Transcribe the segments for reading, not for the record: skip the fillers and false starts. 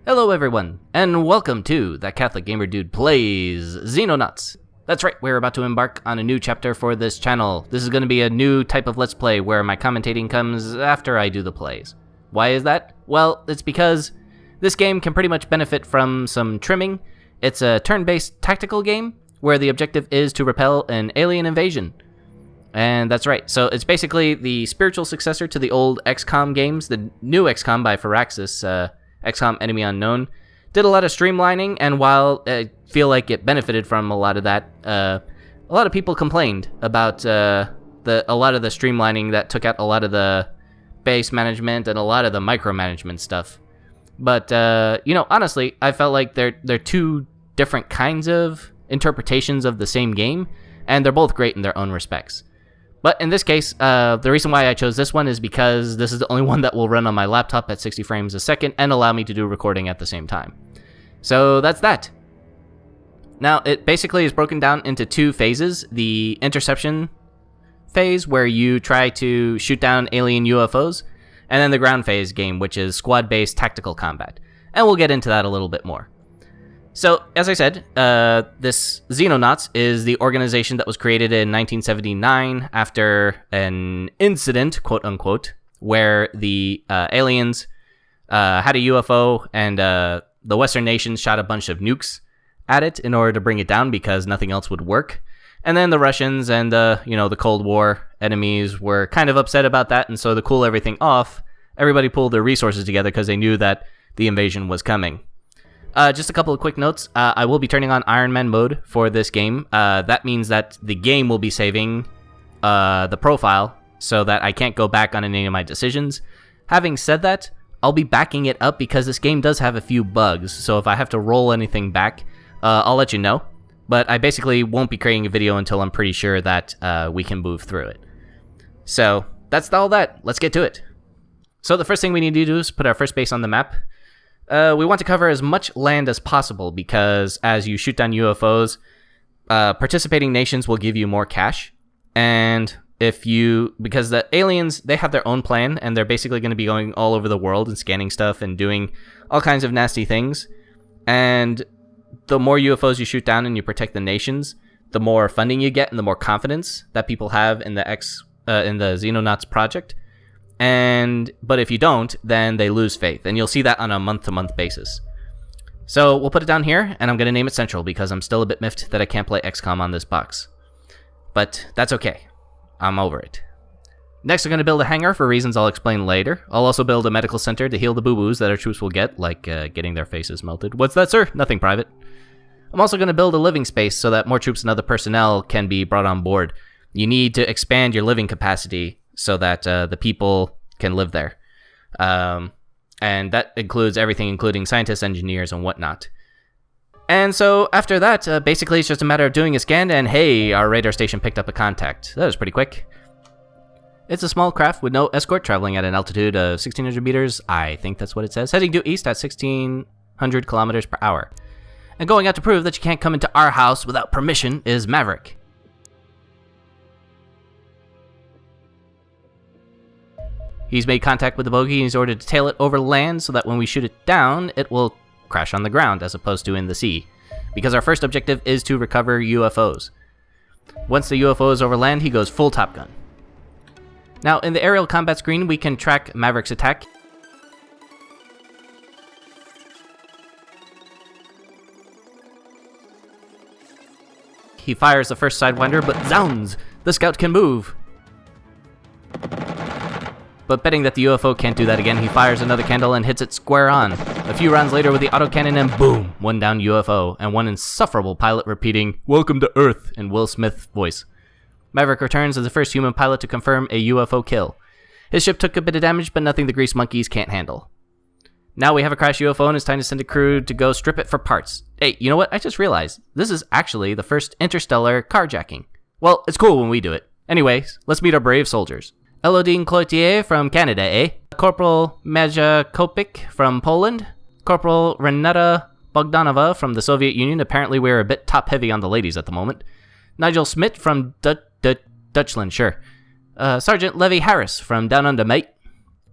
Hello everyone, and welcome to That Catholic Gamer Dude Plays Xenonauts. That's right, we're about to embark on a new chapter for this channel. This is going to be a new type of Let's Play where my commentating comes after I do the plays. Why is that? Well, it's because this game can pretty much benefit from some trimming. It's a turn-based tactical game where the objective is to repel an alien invasion. And that's right, so it's basically the spiritual successor to the old XCOM games. The new XCOM by Firaxis, XCOM Enemy Unknown, did a lot of streamlining, and while I feel like it benefited from a lot of that, a lot of people complained about a lot of the streamlining that took out a lot of the base management and a lot of the micromanagement stuff. But honestly, I felt like they're two different kinds of interpretations of the same game, and they're both great in their own respects. But in this case, the reason why I chose this one is because this is the only one that will run on my laptop at 60 frames a second and allow me to do recording at the same time. So that's that. Now, it basically is broken down into two phases. The interception phase, where you try to shoot down alien UFOs, and then the ground phase game, which is squad-based tactical combat. And we'll get into that a little bit more. So, as I said, this Xenonauts is the organization that was created in 1979 after an incident, quote-unquote, where the aliens had a UFO and the Western nations shot a bunch of nukes at it in order to bring it down because nothing else would work. And then the Russians and, the Cold War enemies were kind of upset about that, and so to cool everything off, everybody pulled their resources together because they knew that the invasion was coming. Just a couple of quick notes. I will be turning on Iron Man mode for this game. That means that the game will be saving the profile so that I can't go back on any of my decisions. Having said that, I'll be backing it up because this game does have a few bugs. So if I have to roll anything back, I'll let you know. But I basically won't be creating a video until I'm pretty sure that we can move through it. So that's all that. Let's get to it. So the first thing we need to do is put our first base on the map. We want to cover as much land as possible because as you shoot down UFOs, participating nations will give you more cash. And because the aliens, they have their own plan and they're basically going to be going all over the world and scanning stuff and doing all kinds of nasty things. And the more UFOs you shoot down and you protect the nations, the more funding you get and the more confidence that people have in the Xenonauts project. But if you don't, then they lose faith, and you'll see that on a month-to-month basis. So we'll put it down here, and I'm going to name it Central because I'm still a bit miffed that I can't play XCOM on this box. But that's okay. I'm over it. Next, I'm going to build a hangar for reasons I'll explain later. I'll also build a medical center to heal the boo-boos that our troops will get, like getting their faces melted. What's that, sir? Nothing private. I'm also going to build a living space so that more troops and other personnel can be brought on board. You need to expand your living capacity so that the people can live there. And that includes everything, including scientists, engineers, and whatnot. And so after that, basically it's just a matter of doing a scan, and hey, our radar station picked up a contact. That was pretty quick. It's a small craft with no escort traveling at an altitude of 1,600 meters. I think that's what it says. Heading due east at 1,600 kilometers per hour. And going out to prove that you can't come into our house without permission is Maverick. He's made contact with the bogey and he's ordered to tail it over land so that when we shoot it down, it will crash on the ground as opposed to in the sea. Because our first objective is to recover UFOs. Once the UFO is over land, he goes full Top Gun. Now, in the aerial combat screen, we can track Maverick's attack. He fires the first Sidewinder, but zounds! The scout can move! But betting that the UFO can't do that again, he fires another candle and hits it square on. A few rounds later with the autocannon and boom, one down UFO, and one insufferable pilot repeating, "Welcome to Earth," in Will Smith's voice. Maverick returns as the first human pilot to confirm a UFO kill. His ship took a bit of damage, but nothing the grease monkeys can't handle. Now we have a crashed UFO and it's time to send a crew to go strip it for parts. Hey, you know what? I just realized. This is actually the first interstellar carjacking. Well, it's cool when we do it. Anyways, let's meet our brave soldiers. Elodine Cloutier from Canada, eh? Corporal Maja Kopik from Poland. Corporal Renata Bogdanova from the Soviet Union. Apparently we're a bit top-heavy on the ladies at the moment. Nigel Smith from Dutchland, sure. Sergeant Levi Harris from Down Under, mate.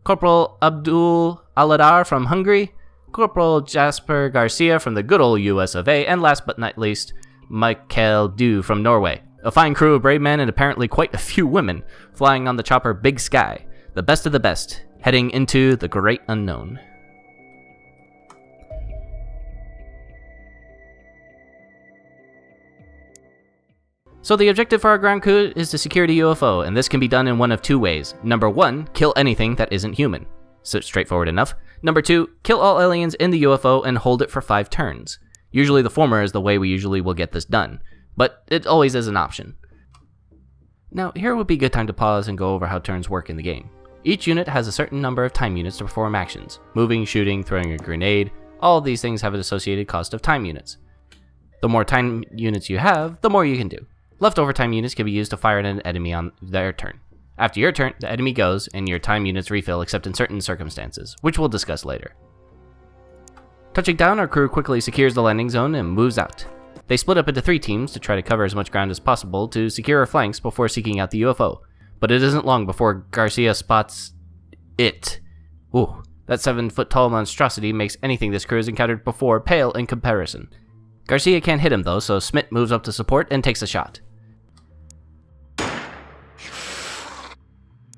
Corporal Abdul Aladar from Hungary. Corporal Jasper Garcia from the good old US of A, and last but not least, Michael Du from Norway. A fine crew of brave men and apparently quite a few women flying on the chopper Big Sky, the best of the best, heading into the great unknown. So the objective for our ground crew is to secure the UFO, and this can be done in one of two ways. Number 1, kill anything that isn't human. So straightforward enough. Number 2, kill all aliens in the UFO and hold it for 5 turns. Usually the former is the way we usually will get this done, but it always is an option. Now here would be a good time to pause and go over how turns work in the game. Each unit has a certain number of time units to perform actions. Moving, shooting, throwing a grenade, all of these things have an associated cost of time units. The more time units you have, the more you can do. Leftover time units can be used to fire at an enemy on their turn. After your turn, the enemy goes, and your time units refill except in certain circumstances, which we'll discuss later. Touching down, our crew quickly secures the landing zone and moves out. They split up into 3 teams to try to cover as much ground as possible to secure our flanks before seeking out the UFO, but it isn't long before Garcia spots it. Ooh, that 7-foot-tall monstrosity makes anything this crew has encountered before pale in comparison. Garcia can't hit him though, so Smith moves up to support and takes a shot.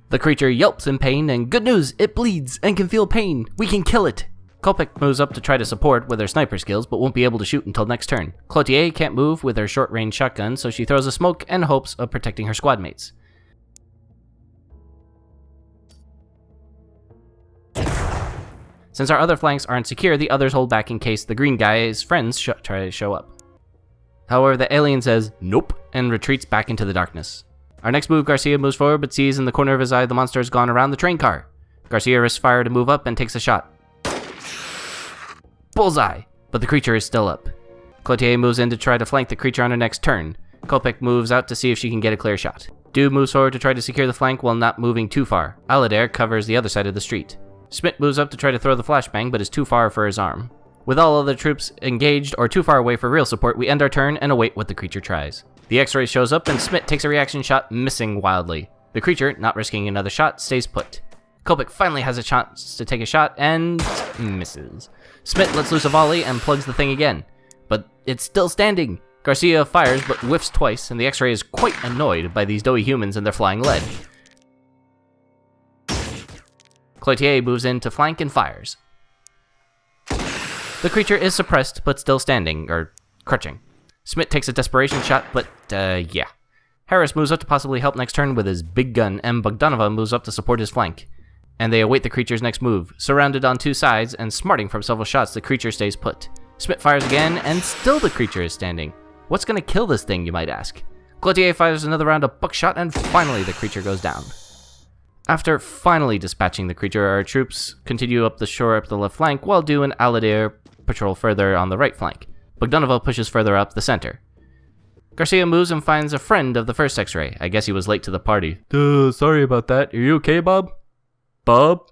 The creature yelps in pain, and good news, it bleeds and can feel pain. We can kill it. Kolpik moves up to try to support with her sniper skills, but won't be able to shoot until next turn. Cloutier can't move with her short-range shotgun, so she throws a smoke in hopes of protecting her squad mates. Since our other flanks aren't secure, the others hold back in case the green guy's friends try to show up. However, the alien says nope and retreats back into the darkness. Our next move, Garcia moves forward but sees in the corner of his eye the monster has gone around the train car. Garcia risks fire to move up and takes a shot. Bullseye! But the creature is still up. Cloutier moves in to try to flank the creature on her next turn. Kolpik moves out to see if she can get a clear shot. Du moves forward to try to secure the flank while not moving too far. Aladir covers the other side of the street. Smith moves up to try to throw the flashbang but is too far for his arm. With all other troops engaged or too far away for real support, we end our turn and await what the creature tries. The X-ray shows up and Smith takes a reaction shot, missing wildly. The creature, not risking another shot, stays put. Kolpik finally has a chance to take a shot and misses. Smith lets loose a volley and plugs the thing again, but it's still standing. Garcia fires but whiffs twice, and the X-ray is quite annoyed by these doughy humans and their flying lead. Cloutier moves in to flank and fires. The creature is suppressed but still standing, or crutching. Smith takes a desperation shot, but yeah. Harris moves up to possibly help next turn with his big gun, and Bogdanova moves up to support his flank. And they await the creature's next move. Surrounded on 2 sides and smarting from several shots, the creature stays put. Smith fires again, and still the creature is standing. What's gonna kill this thing, you might ask? Cloutier fires another round of buckshot, and finally the creature goes down. After finally dispatching the creature, our troops continue up the shore up the left flank, while Du and Aladir patrol further on the right flank. Bogdanova pushes further up the center. Garcia moves and finds a friend of the first X-ray. I guess he was late to the party. Sorry about that. Are you okay, Bob? Bob?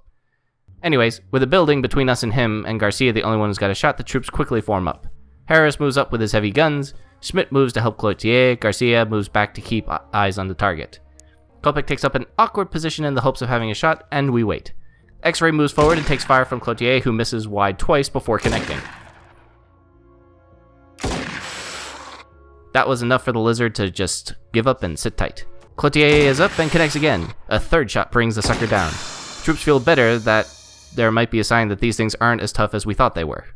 Anyways, with a building between us and him, and Garcia the only one who's got a shot, the troops quickly form up. Harris moves up with his heavy guns. Schmidt moves to help Cloutier. Garcia moves back to keep eyes on the target. Kolpik takes up an awkward position in the hopes of having a shot, and we wait. X-ray moves forward and takes fire from Cloutier, who misses wide twice before connecting. That was enough for the lizard to just give up and sit tight. Cloutier is up and connects again. A third shot brings the sucker down. Troops feel better that there might be a sign that these things aren't as tough as we thought they were.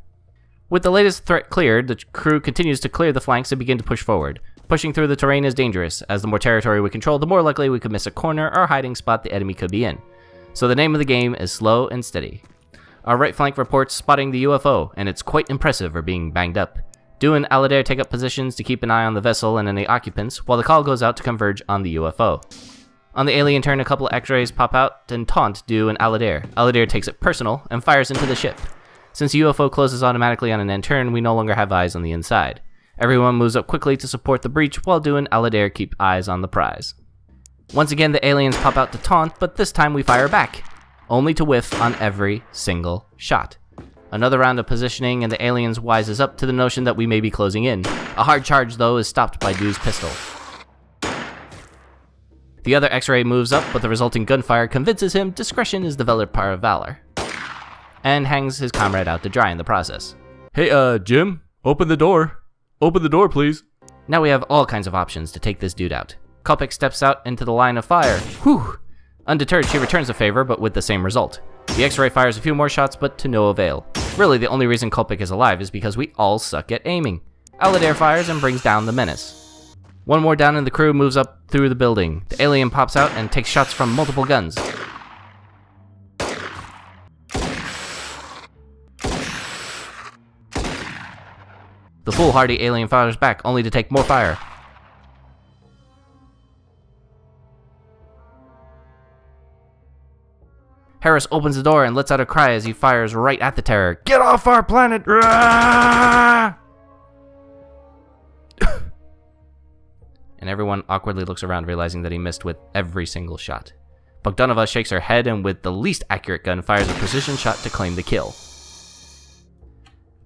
With the latest threat cleared, the crew continues to clear the flanks and begin to push forward. Pushing through the terrain is dangerous, as the more territory we control, the more likely we could miss a corner or hiding spot the enemy could be in. So the name of the game is slow and steady. Our right flank reports spotting the UFO, and it's quite impressive for being banged up. Du and Aladir take up positions to keep an eye on the vessel and any occupants, while the call goes out to converge on the UFO. On the alien turn, a couple of X-rays pop out and taunt Du and Aladir. Aladir takes it personal and fires into the ship. Since the UFO closes automatically on an end turn, we no longer have eyes on the inside. Everyone moves up quickly to support the breach, while Du and Aladir keep eyes on the prize. Once again, the aliens pop out to taunt, but this time we fire back, only to whiff on every single shot. Another round of positioning, and the aliens wises up to the notion that we may be closing in. A hard charge, though, is stopped by Du's pistol. The other X-ray moves up, but the resulting gunfire convinces him discretion is the better part of valor. and hangs his comrade out to dry in the process. Hey, Jim, open the door. Open the door, please. Now we have all kinds of options to take this dude out. Culpic steps out into the line of fire. Whew! Undeterred, she returns the favor, but with the same result. The X-ray fires a few more shots, but to no avail. Really, the only reason Culpic is alive is because we all suck at aiming. Aladair fires and brings down the menace. One more down in the crew moves up through the building. The alien pops out and takes shots from multiple guns. The foolhardy alien fires back, only to take more fire. Harris opens the door and lets out a cry as he fires right at the terror. Get off our planet! And everyone awkwardly looks around, realizing that he missed with every single shot. Bogdanova shakes her head and with the least accurate gun fires a precision shot to claim the kill.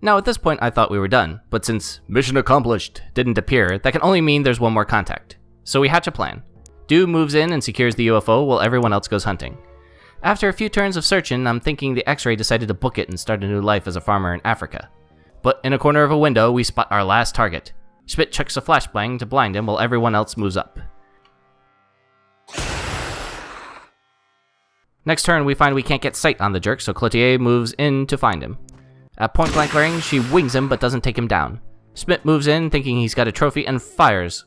Now at this point I thought we were done, but since mission accomplished didn't appear, that can only mean there's one more contact. So we hatch a plan. Dew moves in and secures the UFO while everyone else goes hunting. After a few turns of searching, I'm thinking the X-ray decided to book it and start a new life as a farmer in Africa. But in a corner of a window, we spot our last target. Schmidt chucks a flashbang to blind him while everyone else moves up. Next turn, we find we can't get sight on the jerk, so Cloutier moves in to find him. At point-blank range, she wings him but doesn't take him down. Schmidt moves in, thinking he's got a trophy, and fires,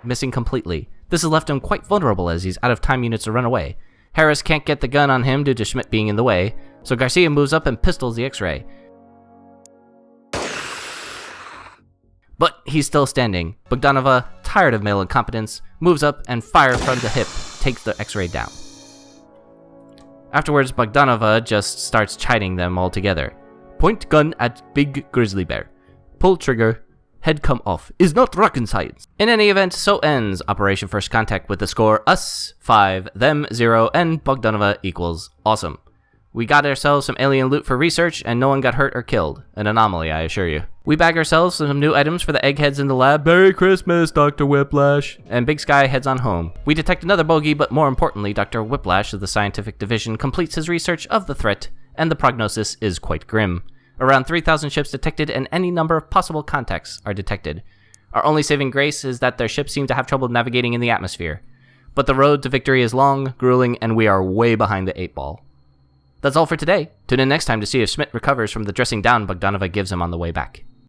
missing completely. This has left him quite vulnerable as he's out of time units to run away. Harris can't get the gun on him due to Schmidt being in the way, so Garcia moves up and pistols the X-ray. But he's still standing. Bogdanova, tired of male incompetence, moves up and fire from the hip, takes the X-ray down. Afterwards, Bogdanova just starts chiding them all together. Point gun at big grizzly bear. Pull trigger. Head come off. Is not rocket science. In any event, so ends Operation First Contact with the score us 5, them 0, and Bogdanova equals awesome. We got ourselves some alien loot for research, and no one got hurt or killed. An anomaly, I assure you. We bag ourselves some new items for the eggheads in the lab. Merry Christmas, Dr. Whiplash. And Big Sky heads on home. We detect another bogey, but more importantly, Dr. Whiplash of the Scientific Division completes his research of the threat, and the prognosis is quite grim. Around 3,000 ships detected, and any number of possible contacts are detected. Our only saving grace is that their ships seem to have trouble navigating in the atmosphere. But the road to victory is long, grueling, and we are way behind the 8-ball. That's all for today. Tune in next time to see if Schmidt recovers from the dressing down Bogdanova gives him on the way back.